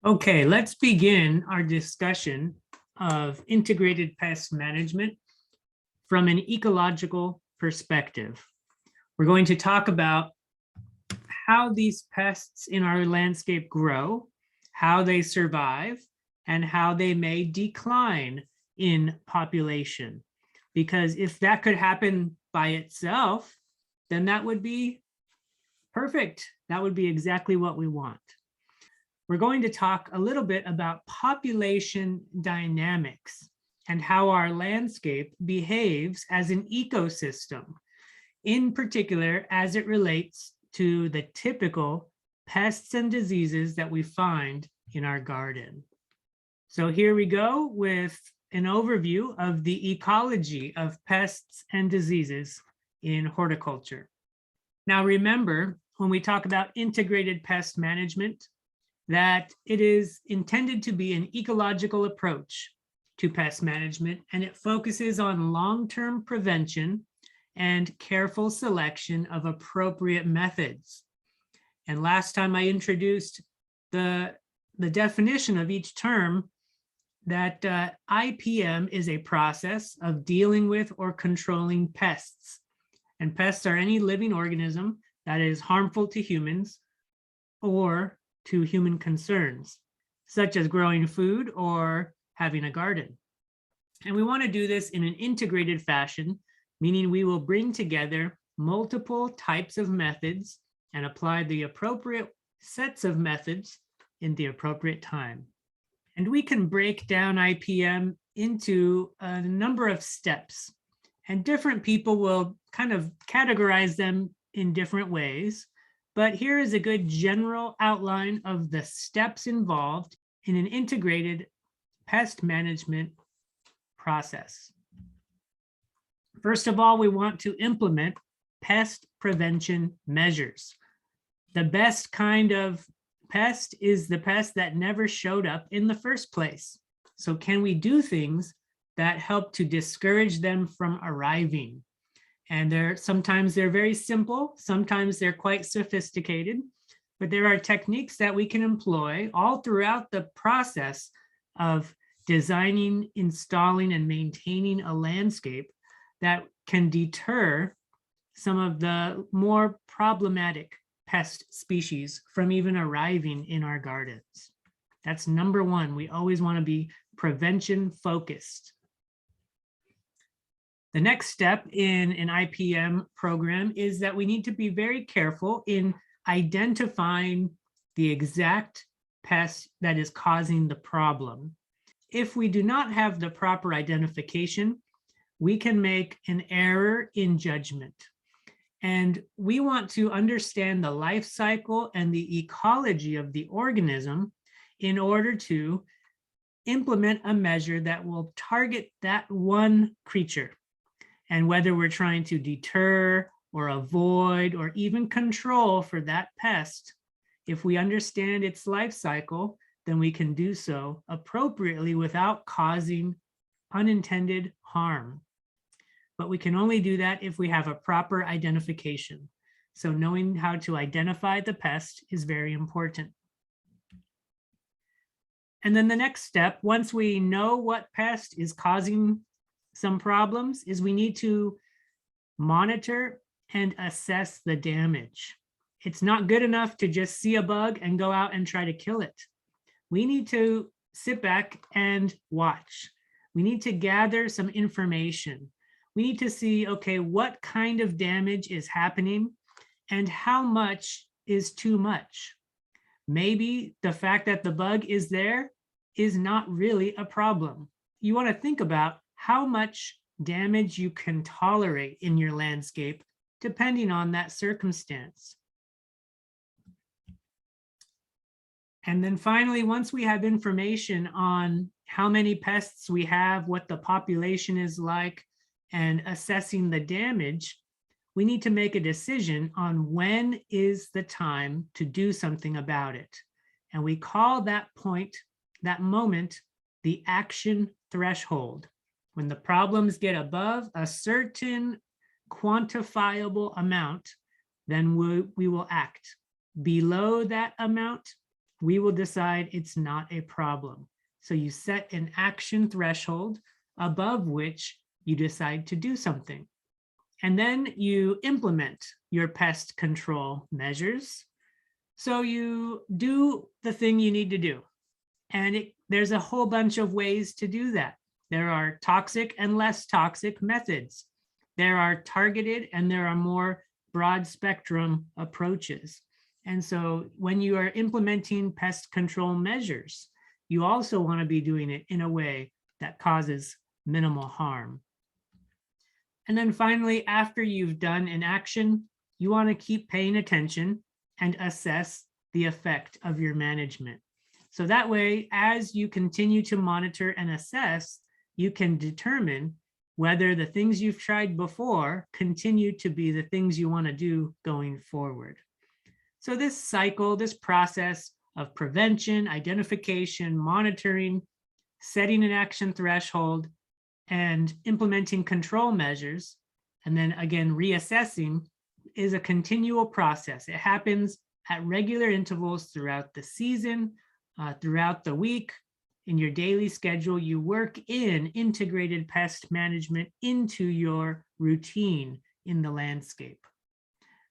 Okay, let's begin our discussion of integrated pest management from an ecological perspective. We're going to talk about how these pests in our landscape grow, how they survive, and how they may decline in population. Because if that could happen by itself, then that would be perfect. That would be exactly what we want. We're going to talk a little bit about population dynamics and how our landscape behaves as an ecosystem, in particular as it relates to the typical pests and diseases that we find in our garden. So here we go with an overview of the ecology of pests and diseases in horticulture. Now remember, when we talk about integrated pest management, that it is intended to be an ecological approach to pest management, and it focuses on long-term prevention and careful selection of appropriate methods. And last time I introduced the definition of each term, that IPM is a process of dealing with or controlling pests. And pests are any living organism that is harmful to humans or to human concerns, such as growing food or having a garden. And we want to do this in an integrated fashion, meaning we will bring together multiple types of methods and apply the appropriate sets of methods in the appropriate time. And we can break down IPM into a number of steps, and different people will kind of categorize them in different ways. But here is a good general outline of the steps involved in an integrated pest management process. First of all, we want to implement pest prevention measures. The best kind of pest is the pest that never showed up in the first place. So can we do things that help to discourage them from arriving? And sometimes they're very simple, sometimes they're quite sophisticated, but there are techniques that we can employ all throughout the process of designing, installing, and maintaining a landscape that can deter some of the more problematic pest species from even arriving in our gardens. That's number one. We always want to be prevention focused. The next step in an IPM program is that we need to be very careful in identifying the exact pest that is causing the problem. If we do not have the proper identification, we can make an error in judgment. And we want to understand the life cycle and the ecology of the organism in order to implement a measure that will target that one creature. And whether we're trying to deter or avoid or even control for that pest, if we understand its life cycle, then we can do so appropriately without causing unintended harm. But we can only do that if we have a proper identification. So knowing how to identify the pest is very important. And then the next step, once we know what pest is causing some problems, is we need to monitor and assess the damage. It's not good enough to just see a bug and go out and try to kill it. We need to sit back and watch. We need to gather some information. We need to see, okay, what kind of damage is happening and how much is too much. Maybe the fact that the bug is there is not really a problem. You want to think about how much damage you can tolerate in your landscape, depending on that circumstance. And then finally, once we have information on how many pests we have, what the population is like, and assessing the damage, we need to make a decision on when is the time to do something about it. And we call that point, that moment, the action threshold. When the problems get above a certain quantifiable amount, then we will act. Below that amount, we will decide it's not a problem. So you set an action threshold above which you decide to do something. And then you implement your pest control measures. So you do the thing you need to do. And there's a whole bunch of ways to do that. There are toxic and less toxic methods. There are targeted and there are more broad spectrum approaches. And so when you are implementing pest control measures, you also want to be doing it in a way that causes minimal harm. And then finally, after you've done an action, you want to keep paying attention and assess the effect of your management. So that way, as you continue to monitor and assess, you can determine whether the things you've tried before continue to be the things you want to do going forward. So this cycle, this process of prevention, identification, monitoring, setting an action threshold, and implementing control measures, and then again reassessing, is a continual process. It happens at regular intervals throughout the season, throughout the week. In your daily schedule, you work in integrated pest management into your routine in the landscape.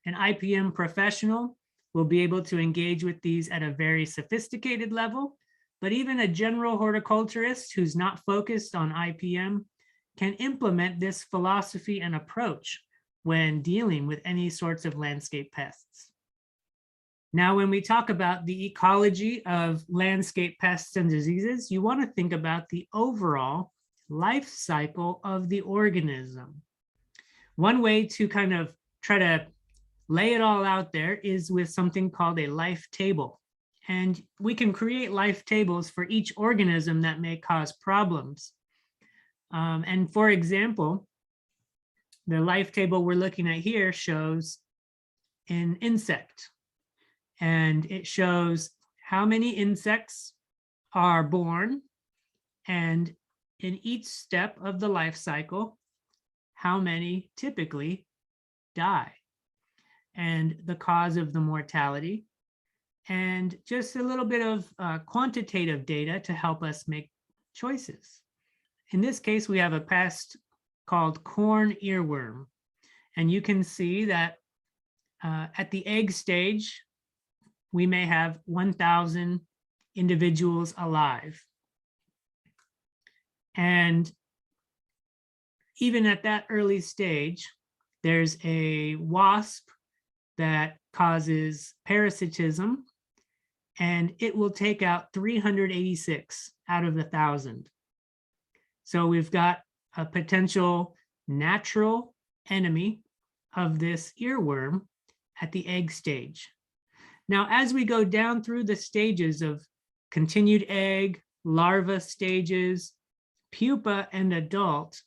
An IPM professional will be able to engage with these at a very sophisticated level, but even a general horticulturist who's not focused on IPM can implement this philosophy and approach when dealing with any sorts of landscape pests. Now, when we talk about the ecology of landscape pests and diseases, you want to think about the overall life cycle of the organism. One way to kind of try to lay it all out there is with something called a life table. And we can create life tables for each organism that may cause problems. And for example, the life table we're looking at here shows an insect. And it shows how many insects are born, and in each step of the life cycle, how many typically die, and the cause of the mortality, and just a little bit of quantitative data to help us make choices. In this case, we have a pest called corn earworm, and you can see that at the egg stage, we may have 1,000 individuals alive. And even at that early stage, there's a wasp that causes parasitism, and it will take out 386 out of 1,000. So we've got a potential natural enemy of this earworm at the egg stage. Now, as we go down through the stages of continued egg, larva stages, pupa, and adult,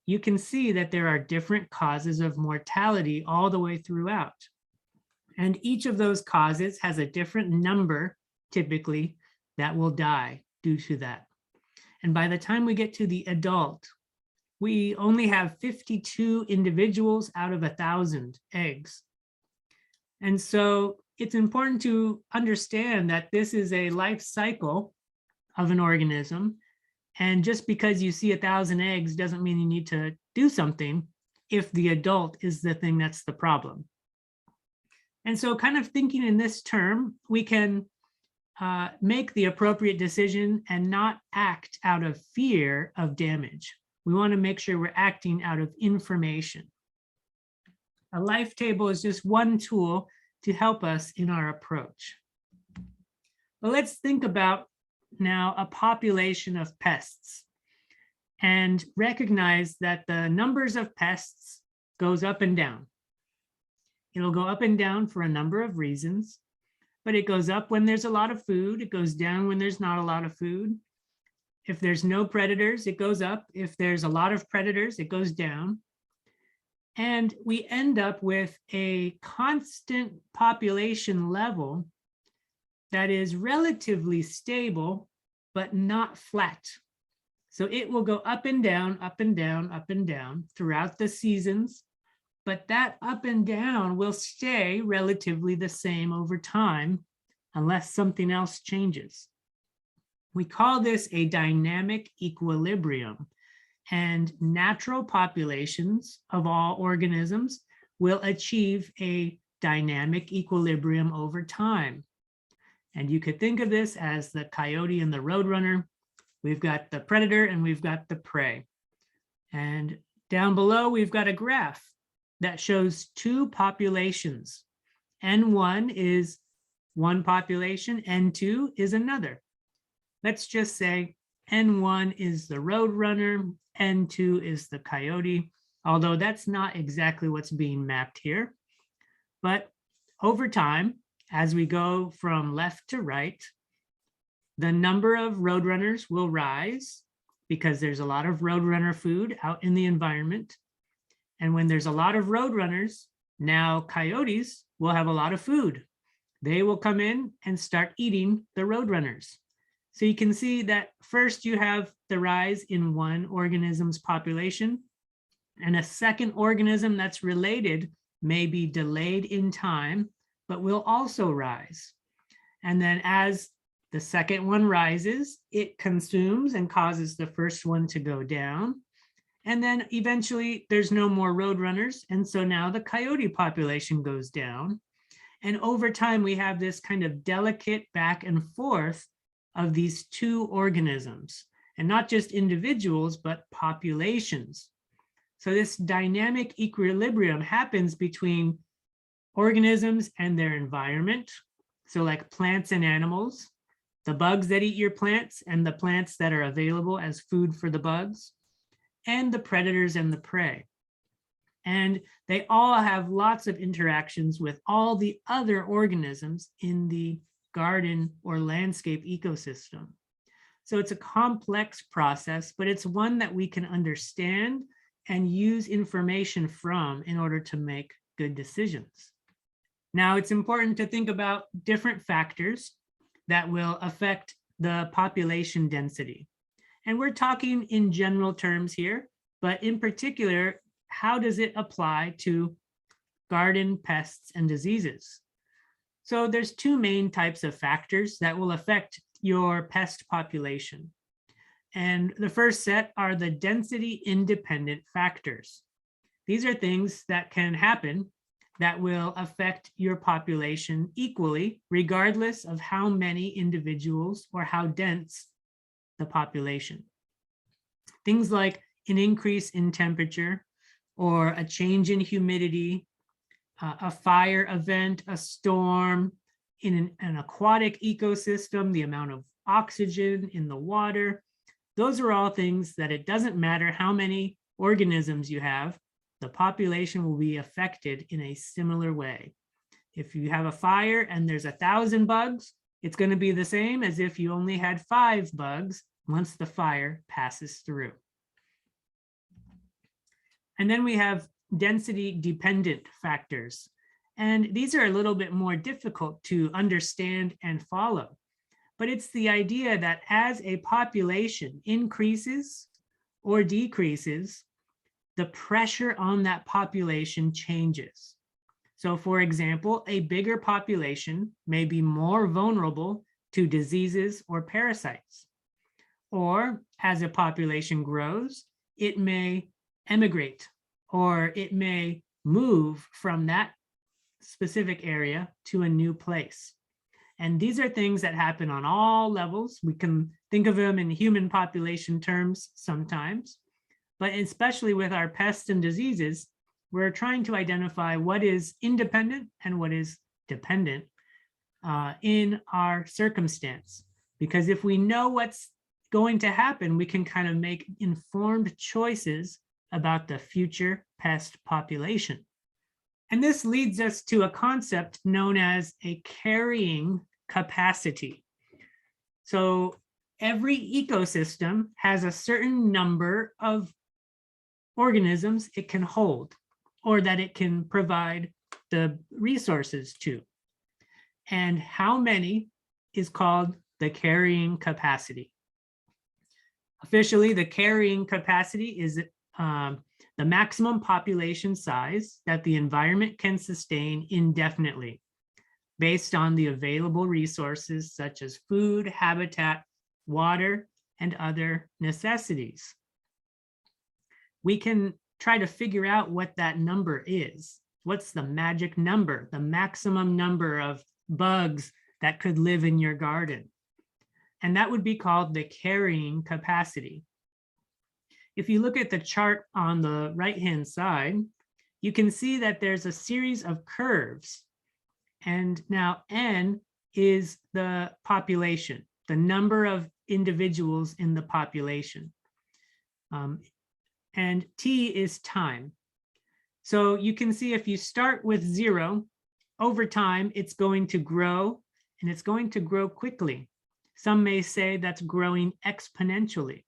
you can see that there are different causes of mortality all the way throughout. And each of those causes has a different number, typically, that will die due to that. And by the time we get to the adult, we only have 52 individuals out of 1,000 eggs. And so it's important to understand that this is a life cycle of an organism. And just because you see 1,000 eggs doesn't mean you need to do something if the adult is the thing that's the problem. And so kind of thinking in this term, we can make the appropriate decision and not act out of fear of damage. We want to make sure we're acting out of information. A life table is just one tool to help us in our approach. But let's think about now a population of pests and recognize that the numbers of pests goes up and down. It'll go up and down for a number of reasons, but it goes up when there's a lot of food. It goes down when there's not a lot of food. If there's no predators, it goes up. If there's a lot of predators, it goes down. And we end up with a constant population level that is relatively stable, but not flat. So it will go up and down, up and down, up and down throughout the seasons, but that up and down will stay relatively the same over time unless something else changes. We call this a dynamic equilibrium, and natural populations of all organisms will achieve a dynamic equilibrium over time. And you could think of this as the coyote and the roadrunner. We've got the predator and we've got the prey. And down below, we've got a graph that shows two populations. N1 is one population, N2 is another. Let's just say N1 is the roadrunner, N2 is the coyote, although that's not exactly what's being mapped here. But over time, as we go from left to right, the number of roadrunners will rise because there's a lot of roadrunner food out in the environment. And when there's a lot of roadrunners, now coyotes will have a lot of food. They will come in and start eating the roadrunners. So you can see that first you have the rise in one organism's population, and a second organism that's related may be delayed in time, but will also rise. And then as the second one rises, it consumes and causes the first one to go down. And then eventually there's no more roadrunners. And so now the coyote population goes down. And over time, we have this kind of delicate back and forth of these two organisms, and not just individuals, but populations. So this dynamic equilibrium happens between organisms and their environment. So like plants and animals, the bugs that eat your plants and the plants that are available as food for the bugs, and the predators and the prey. And they all have lots of interactions with all the other organisms in the garden or landscape ecosystem. So it's a complex process, but it's one that we can understand and use information from in order to make good decisions. Now, it's important to think about different factors that will affect the population density. And we're talking in general terms here, but in particular, how does it apply to garden pests and diseases? So there's two main types of factors that will affect your pest population. And the first set are the density independent factors. These are things that can happen that will affect your population equally, regardless of how many individuals or how dense the population. Things like an increase in temperature, or a change in humidity, a fire event, a storm, in an aquatic ecosystem, the amount of oxygen in the water. Those are all things that it doesn't matter how many organisms you have, the population will be affected in a similar way. If you have a fire and there's 1,000 bugs, it's going to be the same as if you only had 5 bugs once the fire passes through. And then we have density dependent factors. And these are a little bit more difficult to understand and follow. But it's the idea that as a population increases or decreases, the pressure on that population changes. So for example, a bigger population may be more vulnerable to diseases or parasites. Or as a population grows, it may emigrate, or it may move from that specific area to a new place. And these are things that happen on all levels. We can think of them in human population terms sometimes, but especially with our pests and diseases, we're trying to identify what is independent and what is dependent in our circumstance. Because if we know what's going to happen, we can kind of make informed choices about the future pest population. And this leads us to a concept known as a carrying capacity. So every ecosystem has a certain number of organisms it can hold, or that it can provide the resources to. And how many is called the carrying capacity. Officially, the carrying capacity is the maximum population size that the environment can sustain indefinitely. based on the available resources such as food, habitat, water, and other necessities. We can try to figure out what that number is. What's the magic number, the maximum number of bugs that could live in your garden? And that would be called the carrying capacity. If you look at the chart on the right-hand side, you can see that there's a series of curves. And now N is the population, the number of individuals in the population. And T is time. So you can see if you start with 0, over time, it's going to grow, and it's going to grow quickly. Some may say that's growing exponentially.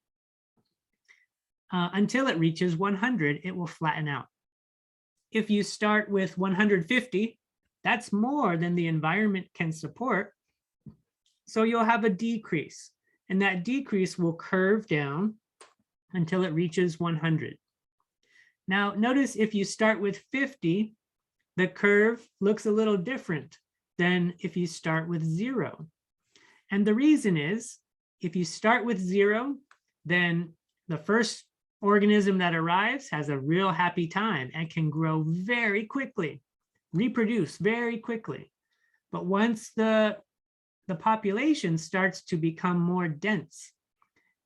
Until it reaches 100, it will flatten out. If you start with 150, that's more than the environment can support. So you'll have a decrease, and that decrease will curve down until it reaches 100. Now, notice if you start with 50, the curve looks a little different than if you start with 0. And the reason is, if you start with 0, then the first organism that arrives has a real happy time and can grow very quickly, reproduce very quickly. But once the population starts to become more dense,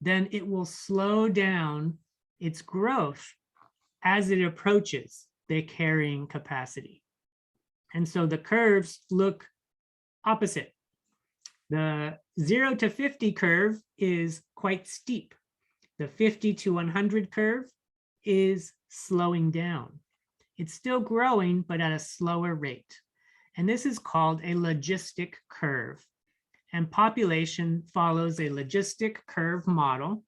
then it will slow down its growth as it approaches the carrying capacity. And so the curves look opposite. The 0 to 50 curve is quite steep. The 50 to 100 curve is slowing down. It's still growing, but at a slower rate. And this is called a logistic curve. And population follows a logistic curve model.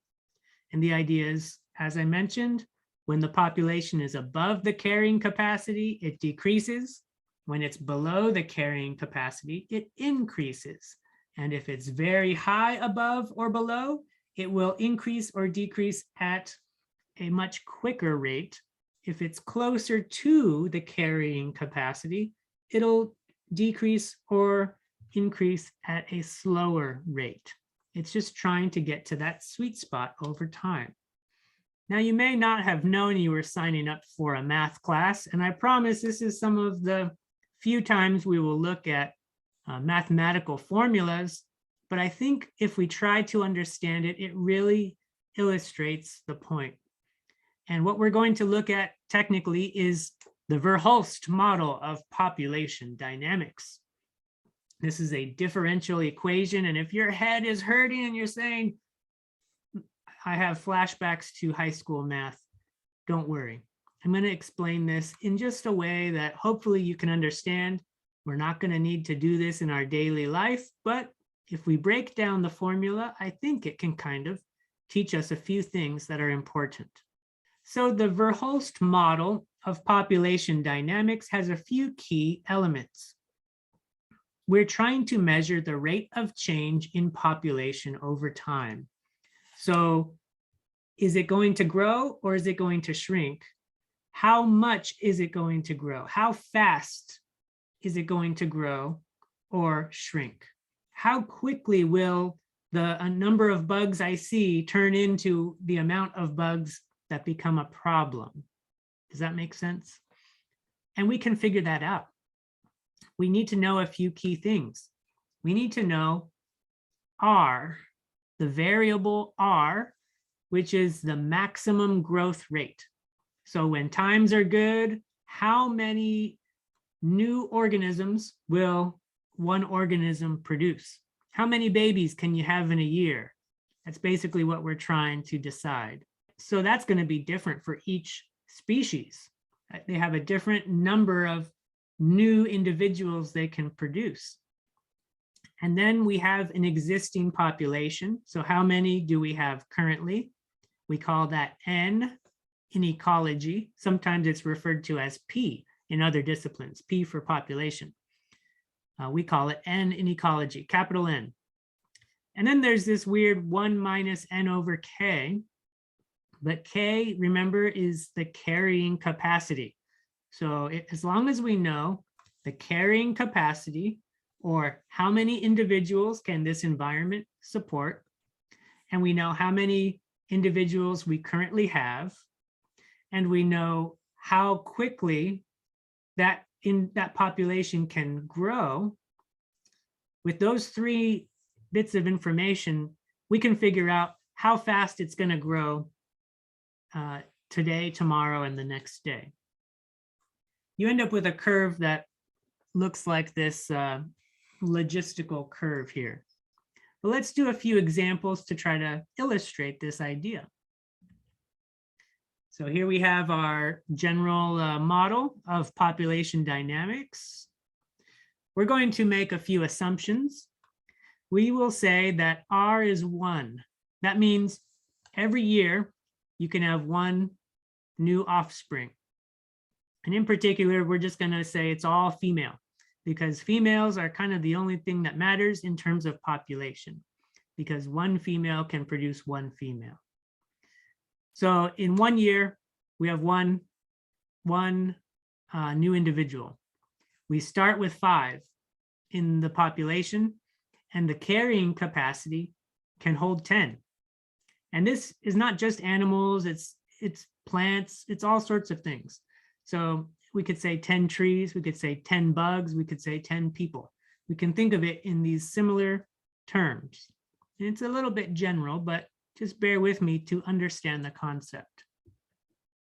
And the idea is, as I mentioned, when the population is above the carrying capacity, it decreases. When it's below the carrying capacity, it increases. And if it's very high above or below, it will increase or decrease at a much quicker rate. If it's closer to the carrying capacity, it'll decrease or increase at a slower rate. It's just trying to get to that sweet spot over time. Now, you may not have known you were signing up for a math class, and I promise this is some of the few times we will look at mathematical formulas, but I think if we try to understand it, it really illustrates the point. And what we're going to look at technically is the Verhulst model of population dynamics. This is a differential equation, and if your head is hurting and you're saying, I have flashbacks to high school math, don't worry. I'm going to explain this in just a way that hopefully you can understand. We're not going to need to do this in our daily life, but if we break down the formula, I think it can kind of teach us a few things that are important. So the Verhulst model of population dynamics has a few key elements. We're trying to measure the rate of change in population over time. So is it going to grow or is it going to shrink? How much is it going to grow? How fast is it going to grow or shrink? How quickly will the number of bugs I see turn into the amount of bugs that become a problem? Does that make sense? And we can figure that out. We need to know a few key things. We need to know R, the variable R, which is the maximum growth rate. So when times are good, how many new organisms will one organism produce? How many babies can you have in a year? That's basically what we're trying to decide. So that's going to be different for each species. They have a different number of new individuals they can produce. And then we have an existing population. So how many do we have currently? We call that N in ecology. Sometimes it's referred to as P in other disciplines, P for population. We call it N in ecology, capital N. And then there's this weird 1 minus N over K. But K, remember, is the carrying capacity. So as long as we know the carrying capacity or how many individuals can this environment support? And we know how many individuals we currently have, and we know how quickly that population can grow. With those three bits of information, we can figure out how fast it's going to grow today, tomorrow, and the next day. You end up with a curve that looks like this logistical curve here. But let's do a few examples to try to illustrate this idea. So here we have our general model of population dynamics. We're going to make a few assumptions. We will say that R is 1. That means every year you can have one new offspring. And in particular, we're just going to say it's all female, because females are kind of the only thing that matters in terms of population, because one female can produce one female. So in 1 year, we have one new individual. We start with 5 in the population, and the carrying capacity can hold 10. And this is not just animals, it's plants, it's all sorts of things. So we could say 10 trees, we could say 10 bugs, we could say 10 people. We can think of it in these similar terms. And it's a little bit general, but just bear with me to understand the concept.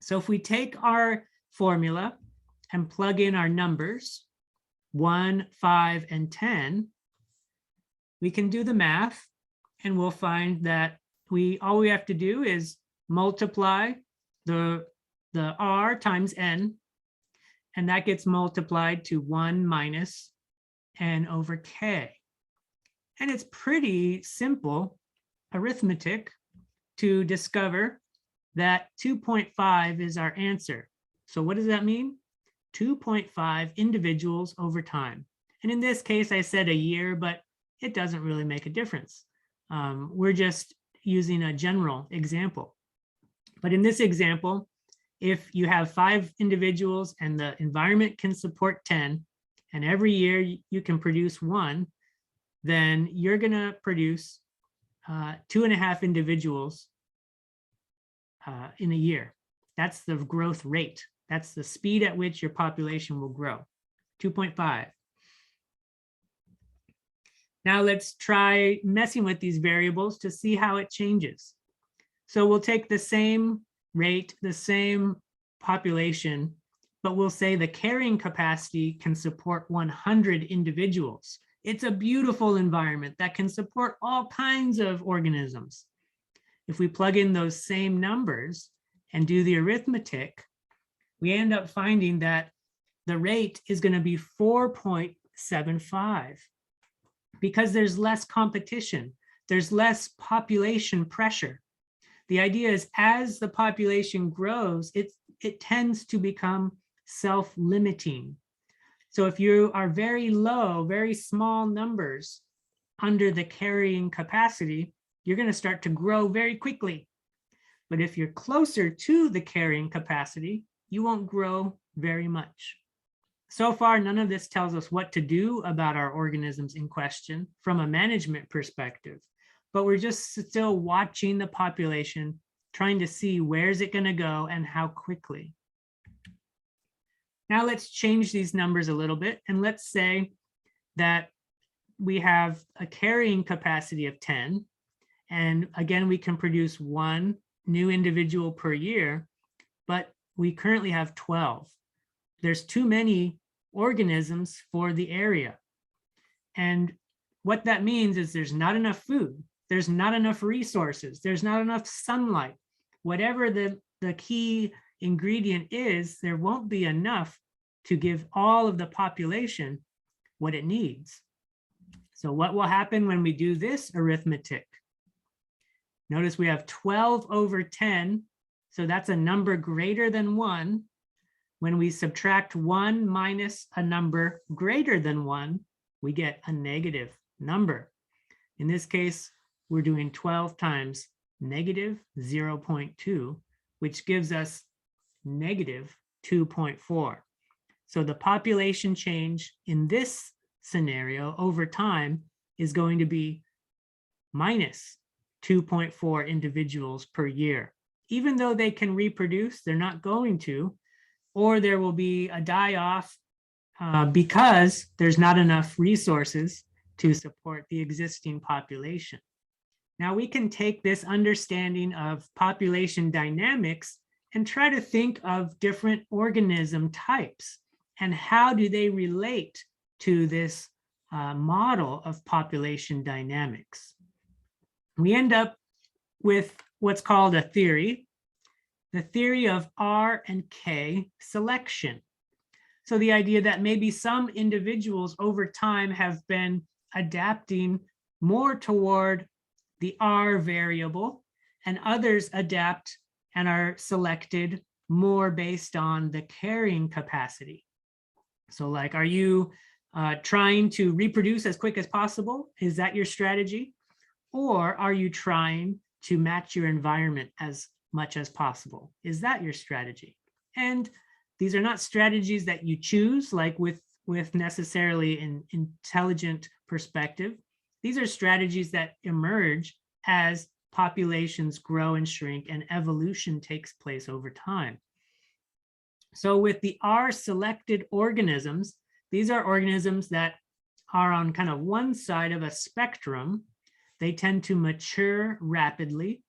So if we take our formula and plug in our numbers, 1, 5, and 10, we can do the math, and we'll find that all we have to do is multiply the R times N, and that gets multiplied to 1 minus N over K. And it's pretty simple arithmetic to discover that 2.5 is our answer. So what does that mean? 2.5 individuals over time. And in this case, I said a year, but it doesn't really make a difference. We're just using a general example. But in this example, if you have 5 individuals and the environment can support 10, and every year you can produce 1, then you're going to produce 2.5 individuals in a year. That's the growth rate. That's the speed at which your population will grow, 2.5. Now let's try messing with these variables to see how it changes. So we'll take the same rate, the same population, but we'll say the carrying capacity can support 100 individuals. It's a beautiful environment that can support all kinds of organisms. If we plug in those same numbers and do the arithmetic, we end up finding that the rate is going to be 4.75 because there's less competition. There's less population pressure. The idea is as the population grows, it tends to become self-limiting. So if you are very low, very small numbers under the carrying capacity, you're going to start to grow very quickly. But if you're closer to the carrying capacity, you won't grow very much. So far, none of this tells us what to do about our organisms in question from a management perspective, but we're just still watching the population, trying to see where's it going to go and how quickly. Now let's change these numbers a little bit, and let's say that we have a carrying capacity of 10, and again, we can produce 1 new individual per year, but we currently have 12. There's too many organisms for the area. And what that means is there's not enough food, there's not enough resources, there's not enough sunlight. Whatever the key ingredient is, there won't be enough to give all of the population what it needs. So what will happen when we do this arithmetic? Notice we have 12 over 10. So that's a number greater than 1. When we subtract 1 minus a number greater than 1, we get a negative number. In this case, we're doing 12 times negative 0.2, which gives us negative 2.4. So the population change in this scenario over time is going to be minus 2.4 individuals per year. Even though they can reproduce, they're not going to, or there will be a die-off because there's not enough resources to support the existing population. Now we can take this understanding of population dynamics and try to think of different organism types and how do they relate to this model of population dynamics. We end up with what's called a theory, the theory of R and K selection. So the idea that maybe some individuals over time have been adapting more toward the R variable, and others adapt and are selected more based on the carrying capacity. So like, are you trying to reproduce as quick as possible? Is that your strategy? Or are you trying to match your environment as much as possible? Is that your strategy? And these are not strategies that you choose, like with necessarily an intelligent perspective. These are strategies that emerge as populations grow and shrink and evolution takes place over time. So with the R-selected organisms, these are organisms that are on kind of one side of a spectrum. They tend to mature rapidly.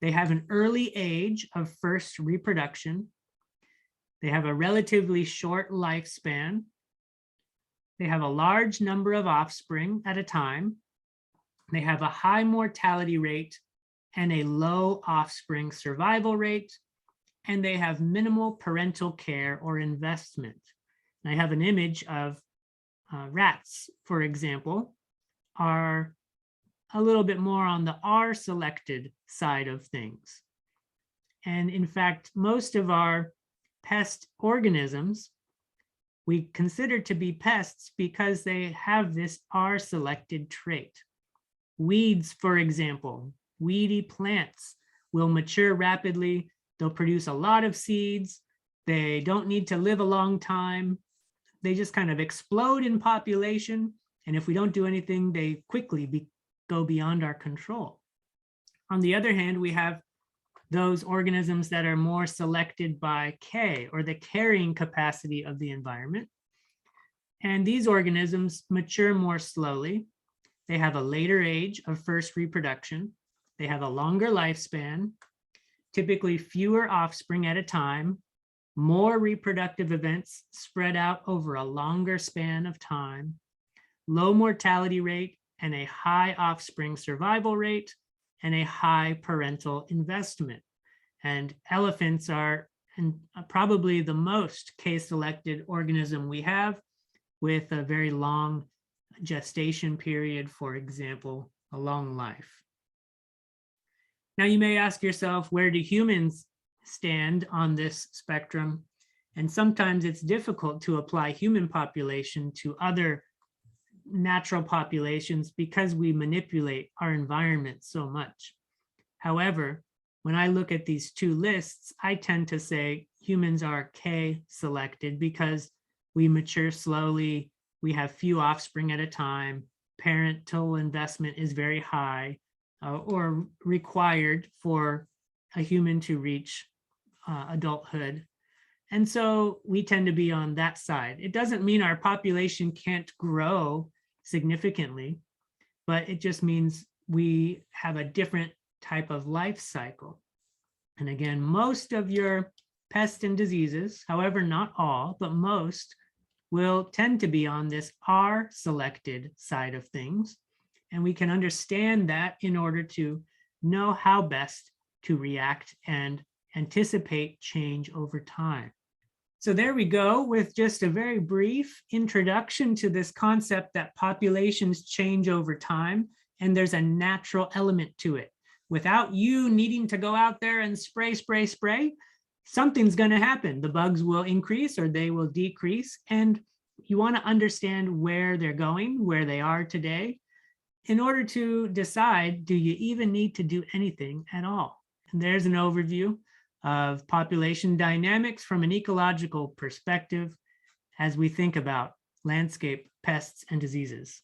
They have an early age of first reproduction. They have a relatively short lifespan. They have a large number of offspring at a time. They have a high mortality rate and a low offspring survival rate. And they have minimal parental care or investment. And I have an image of rats, for example, are a little bit more on the R-selected side of things. And in fact, most of our pest organisms we consider to be pests because they have this R-selected trait. Weeds, for example, weedy plants will mature rapidly. They'll produce a lot of seeds. They don't need to live a long time. They just kind of explode in population. And if we don't do anything, they quickly go beyond our control. On the other hand, we have those organisms that are more selected by K, or the carrying capacity of the environment. And these organisms mature more slowly. They have a later age of first reproduction. They have a longer lifespan, typically fewer offspring at a time, more reproductive events spread out over a longer span of time, low mortality rate, and a high offspring survival rate, and a high parental investment. And elephants are probably the most K-selected organism we have, with a very long gestation period, for example, a long life. Now you may ask yourself, where do humans stand on this spectrum? And sometimes it's difficult to apply human population to other natural populations because we manipulate our environment so much. However, when I look at these two lists, I tend to say humans are K-selected because we mature slowly, we have few offspring at a time, parental investment is very high, or required for a human to reach adulthood. And so we tend to be on that side. It doesn't mean our population can't grow significantly, but it just means we have a different type of life cycle. And again, most of your pests and diseases, however, not all, but most, will tend to be on this R-selected side of things. And we can understand that in order to know how best to react and anticipate change over time. So there we go with just a very brief introduction to this concept that populations change over time, and there's a natural element to it. Without you needing to go out there and spray, something's going to happen. The bugs will increase or they will decrease, and you want to understand where they're going, where they are today, in order to decide, do you even need to do anything at all? And there's an overview of population dynamics from an ecological perspective as we think about landscape pests, and diseases.